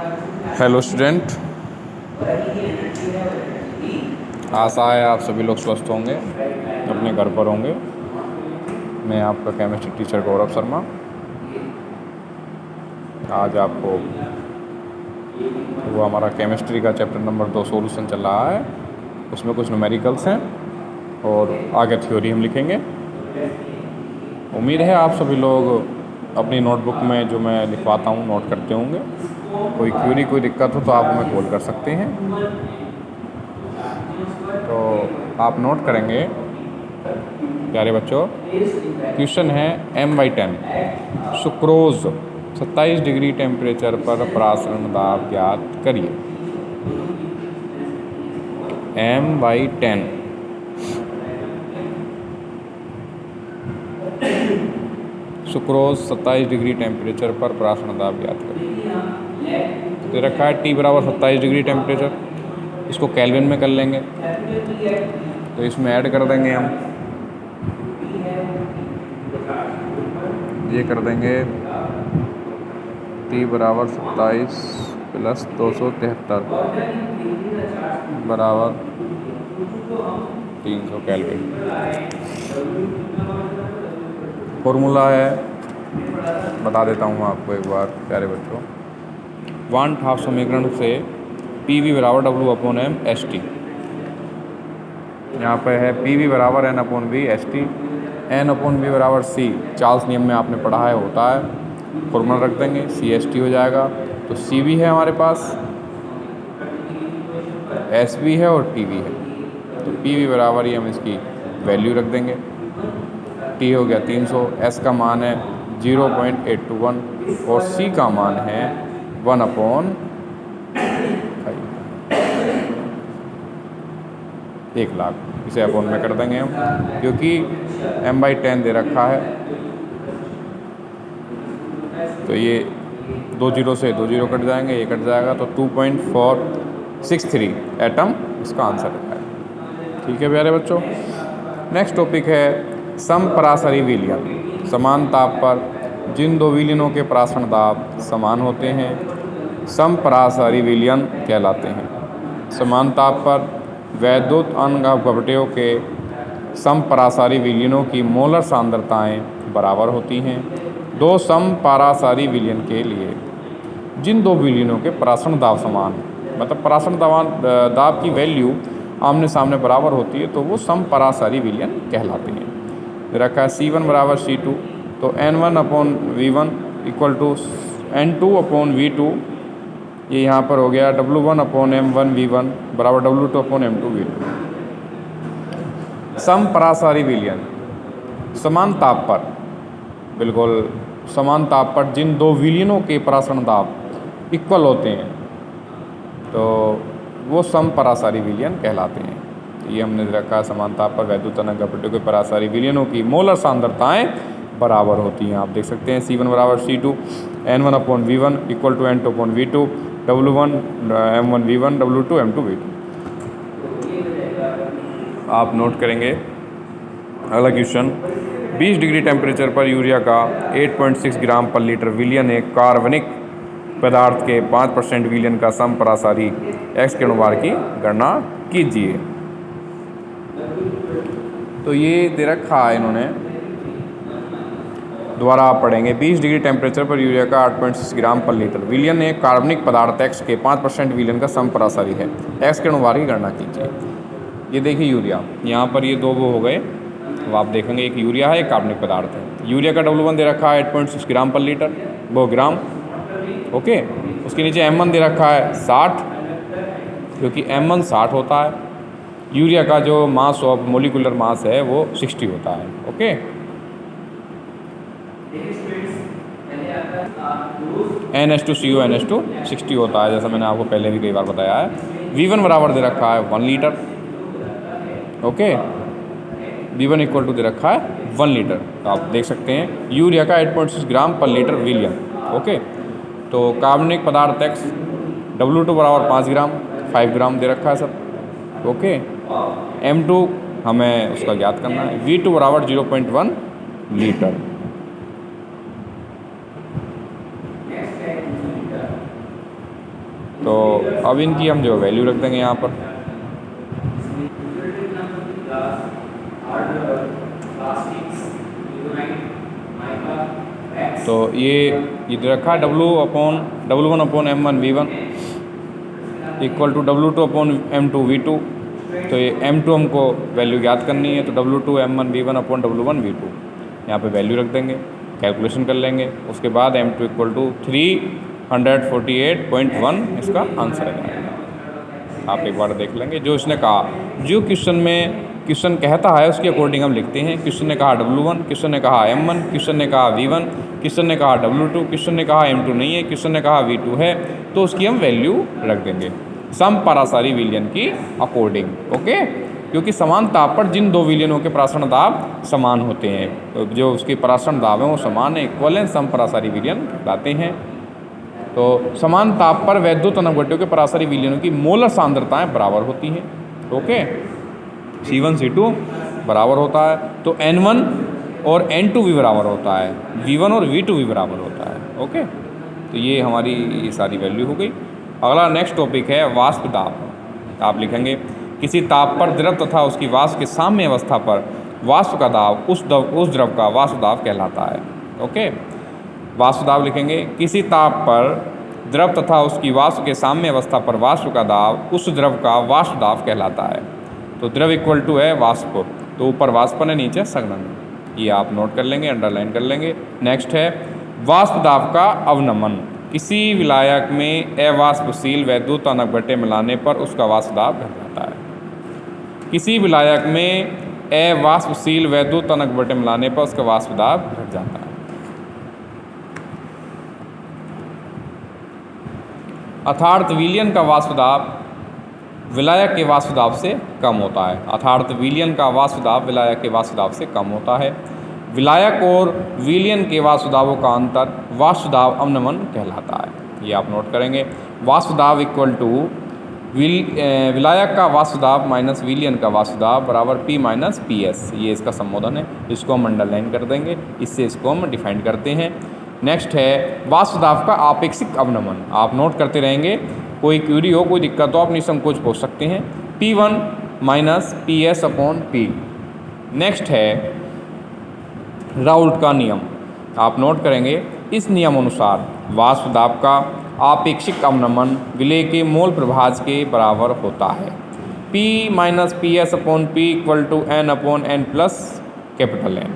Hello student, आशा है आप सभी लोग स्वस्थ होंगे, अपने घर पर होंगे। मैं आपका केमिस्ट्री टीचर गौरव शर्मा। आज आपको वो हमारा केमिस्ट्री का चैप्टर नंबर 2 सॉल्यूशन चल रहा है। उसमें कुछ न्यूमेरिकल्स हैं और आगे थ्योरी हम लिखेंगे। उम्मीद है आप सभी लोग अपनी नोटबुक में जो मैं लिखवाता हूँ नोट करते होंगे। कोई क्वेरी कोई दिक्कत हो तो आप हमें कॉल कर सकते हैं। तो आप नोट करेंगे प्यारे बच्चों। क्वेश्चन है M/10 सुक्रोज 27 डिग्री टेम्परेचर पर प्रासरण दाब ज्ञात करिए। M/10 सुक्रोज 27 डिग्री टेम्परेचर पर प्रासरण दाब ज्ञात करिए। तो रखा है T बराबर 27 डिग्री टेम्परेचर। इसको केल्विन में कर लेंगे तो इसमें ऐड कर देंगे हम, ये कर देंगे T बराबर 27 प्लस 273 बराबर 300 केल्विन। फॉर्मूला है, बता देता हूँ आपको एक बार प्यारे बच्चों। 1/2 समीकरण से PV बराबर W/m/ST। यहाँ पे है PV बराबर N/V ST, N/V बराबर C। चार्ल्स नियम में आपने पढ़ा है, होता है। फॉर्मूला रख देंगे, CST हो जाएगा। तो CV है हमारे पास, SV है और TV है। तो PV बराबर ही हम इसकी वैल्यू रख देंगे। T हो गया 300, S का मान है 0.821 और C का मान है 1/5। 1 लाख। इसे अपॉन में कर देंगे हम, क्योंकि M/10 दे रखा है। तो ये 2 जीरो से 2 जीरो कट जाएंगे, ये कट जाएगा। तो 2.463 एटम इसका आंसर है। ठीक है प्यारे बच्चों। नेक्स्ट टॉपिक है समपरासरी विलयन। समान ताप पर जिन दो विलयनों के प्रासरण दाब समान होते हैं समपरासरी विलयन कहलाते हैं। समान ताप पर वैद्युत अपघट्यों के समपरासारी विलयनों की मोलर सांद्रताएं बराबर होती हैं। दो समपरासारी विलयन के लिए जिन दो विलयनों के प्रासरण दाब समान, मतलब प्रासरण दाब की वैल्यू आमने सामने बराबर होती है, तो वो समपरासारी विलयन कहलाते हैं। रखा है C1 बराबर C2, तो N1/V1 इक्वल टू N2/V2। ये यहाँ पर हो गया W1/M1V1 बराबर W2/M2V2। समपरासारी विलयन समान ताप पर, बिल्कुल समान ताप पर जिन दो विलयनों के प्रासरण दाब इक्वल होते हैं तो वो समपरासारी विलयन कहलाते हैं। ये हमने रखा है समान ताप पर वैद्युत अपघट्यों के परासारी विलयनों की मोलर सांद्रताएं बराबर होती हैं। आप देख सकते हैं C1 बराबर C2, N1/V1 equal to N2/V2, W1/M1V1 W2/M2V2। आप नोट करेंगे अगला क्वेश्चन। 20 डिग्री टेम्परेचर पर यूरिया का 8.6 ग्राम पर लीटर विलयन एक कार्बनिक पदार्थ के 5% विलयन का समपरासारी X के अणुभार की गणना कीजिए। तो ये दे रखा है इन्होंने, दोबारा आप पढ़ेंगे। 20 डिग्री टेम्परेचर पर यूरिया का 8.6 ग्राम पर लीटर विलयन एक कार्बनिक पदार्थ X के 5% विलयन का समपरासारी है। X के अणुभार की गणना कीजिए। ये देखिए यूरिया, यहाँ पर ये दो वो हो गए। अब आप देखेंगे एक यूरिया है, एक कार्बनिक पदार्थ है। यूरिया का W1 दे रखा है 8.6 ग्राम पर लीटर, वो ग्राम। ओके, उसके नीचे M1 दे रखा है 60, क्योंकि M1 60 होता है। यूरिया का जो मास ऑफ मोलिकुलर मास है वो 60 होता है। ओके, NH2CO NH2 60 होता है, जैसा मैंने आपको पहले भी कई बार बताया है। V1 बराबर दे रखा है 1 litre. Okay, V1 equal to दे रखा है 1 लीटर। तो आप देख सकते हैं यूरिया का 8.6 ग्राम पर लीटर विलयन। ओके, तो कार्बनिक पदार्थ X W2 बराबर 5 ग्राम, 5 ग्राम दे रखा है सब। ओके, M2 हमें उसका ज्ञात करना है। V2 बराबर 0.1 लीटर। तो अब इनकी हम जो वैल्यू रख देंगे यहाँ पर। तो ये इधर रखा W1/M1V1 इक्वल टू W2/M2V2। तो ये M2 हमको वैल्यू याद करनी है, तो W2/M1V1/W1V2 यहाँ पे वैल्यू रख देंगे, कैलकुलेशन कर लेंगे। उसके बाद M2 इक्वल टू 348.1 इसका आंसर है। आप एक बार देख लेंगे जो इसने कहा, जो क्वेश्चन कहता है उसके अकॉर्डिंग हम लिखते हैं। क्वेश्चन ने कहा W1, क्वेश्चन ने कहा M1, क्वेश्चन ने कहा V1, क्वेश्चन ने कहा W2, क्वेश्चन ने कहा M2 नहीं है, क्वेश्चन ने कहा V2 है, तो उसकी हम वैल्यू रख देंगे समपरासारी विलयन की अकॉर्डिंग। ओके, क्योंकि समान ताप पर जिन दो विलयनों के परासरण दाब समान होते हैं, तो जो उसके परासरण दाब हैं वो समान है, इक्वल है, समपरासारी विलयन कहलाते हैं। तो समान ताप पर वैद्युत अनवगट्यों के परासारी विलयनों की मोलर सांद्रताएं बराबर होती हैं। ओके, C1 C2 बराबर होता है, तो N1 और N2 भी बराबर होता है, V1 और V2 भी बराबर होता है। ओके, तो ये हमारी ये सारी वैल्यू हो गई। अगला नेक्स्ट टॉपिक है वाष्प दाब। आप लिखेंगे किसी ताप पर द्रव तथा उसकी वाष्प के साम्य अवस्था पर वाष्प का दाब उस द्रव का वाष्प दाब कहलाता है। ओके, वाष्प दाब लिखेंगे किसी ताप पर द्रव तथा उसकी वाष्प के साम्य अवस्था पर वाष्प का दाब उस द्रव का वाष्प दाब कहलाता है। तो द्रव इक्वल टू है वाष्प, तो ऊपर वाष्पन है, नीचे संघनन। ये आप नोट कर लेंगे, अंडरलाइन कर लेंगे। नेक्स्ट है वाष्प दाब का अवनमन। किसी विलायक में अवाष्पशील वैद्युत अनवगट्य मिलाने पर उसका वाष्प दाब घट जाता है। किसी विलायक में अवाष्पशील वैद्युत अनवगट्य मिलाने पर उसका वाष्प दाब घट जाता है। अर्थात विलयन का वाष्प दाब विलायक के वाष्प दाब से कम होता है। अर्थात विलयन का वाष्प दाब विलायक के वाष्प दाब से कम होता है। विलायक और विलयन के वाष्प दाबों का अंतर वाष्प दाब अवनमन कहलाता है। ये आप नोट करेंगे, वाष्प दाब इक्वल टू विलायक का वाष्प दाब माइनस विलयन का वाष्प दाब बराबर P माइनस PS। ये इसका संबोधन है, इसको हम अंडरलाइन कर देंगे, इससे इसको हम डिफाइन करते हैं। नेक्स्ट है वाष्प दाब का आपेक्षिक अवनमन। आप नोट करते रहेंगे, कोई क्यूरी हो, कोई दिक्कत हो, आप निसंकोच पूछ सकते हैं। P1 minus PS/P। नेक्स्ट है राउल्ट का नियम। आप नोट करेंगे, इस नियम अनुसार वाष्प दाब का आपेक्षिक अवनमन विलेय के मोल प्रभाज के बराबर होता है। P minus PS/P equal to N/N plus capital N।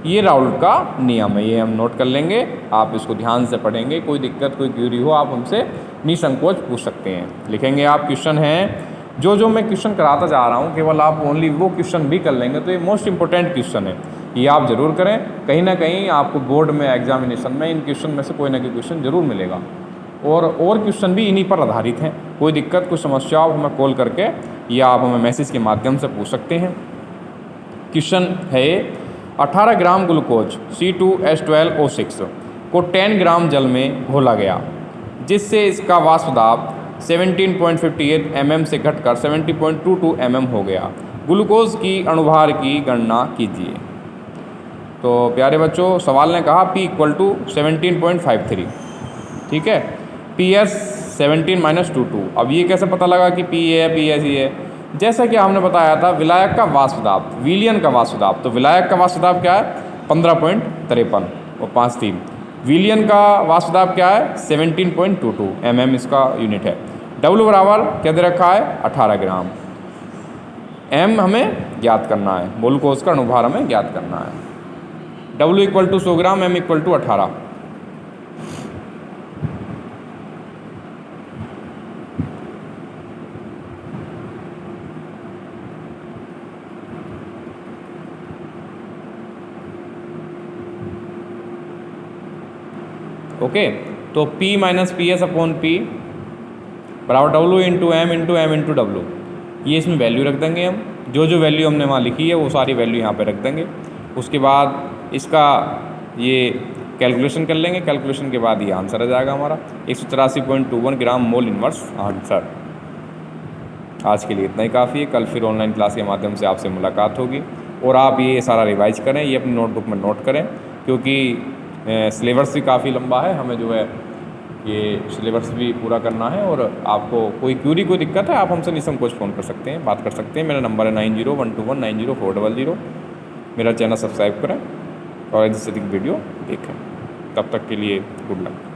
ये राउल्ट का नियम है, ये हम नोट कर लेंगे, आप इसको ध्यान से पढ़ेंगे। कोई दिक्कत, कोई क्यूरी हो, आप हमसे निसंकोच पूछ सकते हैं। लिखेंगे आप क्वेश्चन हैं, जो मैं क्वेश्चन कराता जा रहा हूँ, केवल आप ओनली वो क्वेश्चन भी कर लेंगे तो ये मोस्ट इंपॉर्टेंट क्वेश्चन है, ये आप ज़रूर करें। कहीं ना कहीं आपको बोर्ड में एग्जामिनेशन में इन क्वेश्चन में से कोई ना कोई क्वेश्चन जरूर मिलेगा, और क्वेश्चन भी इन्हीं पर आधारित हैं। कोई दिक्कत, कोई समस्या आप हमें कॉल करके या आप हमें मैसेज के माध्यम से पूछ सकते हैं। क्वेश्चन है 18 ग्राम ग्लूकोज C2H12O6 को 10 ग्राम जल में घोला गया, जिससे इसका वाष्प दाब 17.58 mm से घटकर 70.22 mm हो गया। ग्लूकोज की अणुभार की गणना कीजिए। तो प्यारे बच्चों, सवाल ने कहा P इक्वल टू 17.53, ठीक है, PS 17 माइनस 22। अब ये कैसे पता लगा कि P है, PS ही है? जैसा कि हमने बताया था, विलायक का वाष्प दाब, विलयन का वाष्प दाब, तो विलायक का वाष्प दाब क्या है? 15.53 और 53। विलयन का वाष्प दाब क्या है? 17.22 mm इसका यूनिट है। W बराबर क्या दे रखा है? 18 ग्राम। M हमें ज्ञात करना है, ग्लूकोज का अणुभार हमें ज्ञात करना है। W equal to 100 gram, M equal to 18। Okay, तो P माइनस PS/P बराबर W into M into M into W। ये इसमें वैल्यू रख देंगे हम, जो वैल्यू हमने वहाँ लिखी है वो सारी वैल्यू यहाँ पे रख देंगे। उसके बाद इसका ये कैलकुलेशन कर लेंगे, कैलकुलेशन के बाद ये आंसर आ जाएगा हमारा 183.21 ग्राम मोल इनवर्स आंसर। आज के लिए इतना ही काफ़ी है, कल फिर ऑनलाइन क्लास के माध्यम से आपसे मुलाकात होगी। और आप ये सारा रिवाइज करें, ये अपनी नोटबुक में नोट करें, क्योंकि सिलेबस भी काफ़ी लंबा है, हमें जो है ये सिलेबस भी पूरा करना है। और आपको कोई क्यूरी कोई दिक्कत है, आप हमसे निसंकोच फ़ोन कर सकते हैं, बात कर सकते हैं। मेरा नंबर है 9012190400। मेरा चैनल सब्सक्राइब करें और अधिक से अधिक वीडियो देखें। तब तक के लिए गुड लक।